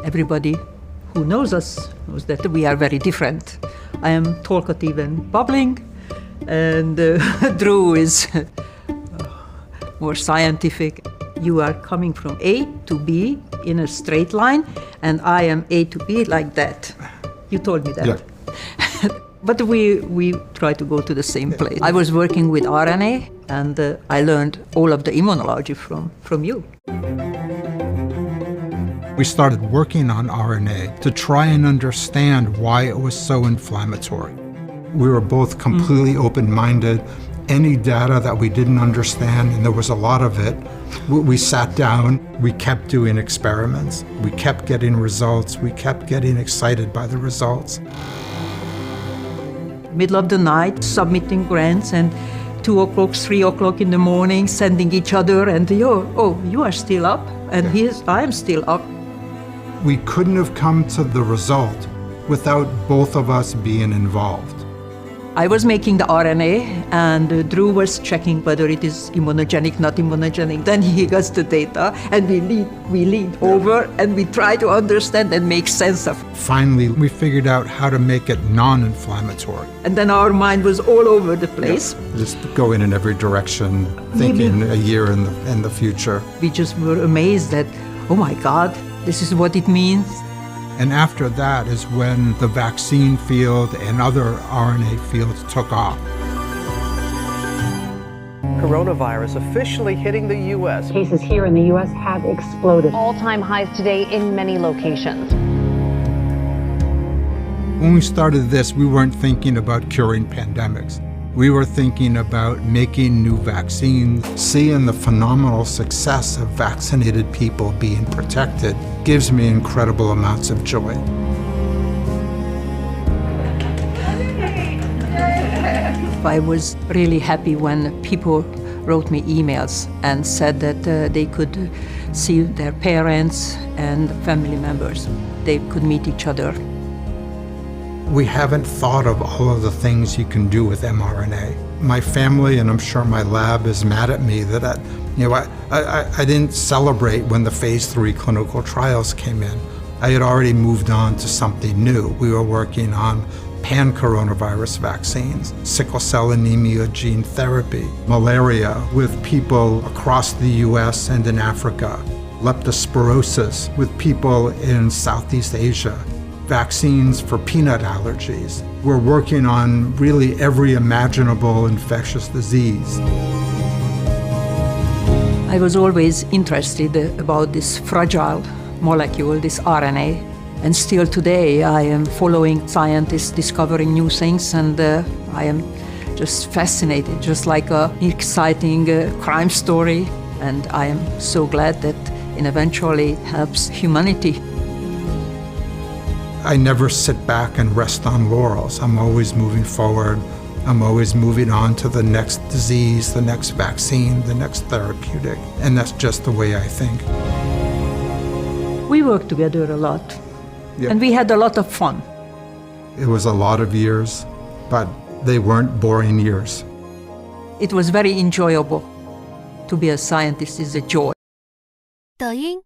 Everybody who knows us knows that we are very different. I am talkative and bubbling, and Drew is more scientific. You are coming from A to B in a straight line, and I am A to B like that. You told me that. Yeah. But we try to go to the same place. I was working with RNA, and I learned all of the immunology from you. We started working on RNA to try and understand why it was so inflammatory. We were both completely open-minded. Any data that we didn't understand, and there was a lot of it, we sat down, we kept doing experiments, we kept getting results, we kept getting excited by the results. Middle of the night, submitting grants, and 2 o'clock, 3 o'clock in the morning, sending each other, and you are still up, and I am still up. We couldn't have come to the result without both of us being involved. I was making the RNA, and Drew was checking whether it is immunogenic, not immunogenic. Then he got the data, and we leaned over, and we tried to understand and make sense of it. Finally, we figured out how to make it non-inflammatory. And then our mind was all over the place. Just going in every direction, thinking a year in the future. We just were amazed that, oh my God, this is what it means. And after that is when the vaccine field and other RNA fields took off. Coronavirus officially hitting the U.S. Cases here in the U.S. have exploded. All-time highs today in many locations. When we started this, we weren't thinking about curing pandemics. We were thinking about making new vaccines. Seeing the phenomenal success of vaccinated people being protected gives me incredible amounts of joy. I was really happy when people wrote me emails and said that they could see their parents and family members. They could meet each other. We haven't thought of all of the things you can do with mRNA. My family, and I'm sure my lab, is mad at me that I didn't celebrate when the phase 3 clinical trials came in. I had already moved on to something new. We were working on pan-coronavirus vaccines, sickle cell anemia gene therapy, malaria with people across the US and in Africa, leptospirosis with people in Southeast Asia, vaccines for peanut allergies. We're working on really every imaginable infectious disease. I was always interested about this fragile molecule, this RNA, and still today I am following scientists discovering new things, and I am just fascinated, just like an exciting crime story, and I am so glad that it eventually helps humanity. I never sit back and rest on laurels. I'm always moving forward. I'm always moving on to the next disease, the next vaccine, the next therapeutic. And that's just the way I think. We worked together a lot, and we had a lot of fun. It was a lot of years, but they weren't boring years. It was very enjoyable. To be a scientist is a joy. 抖音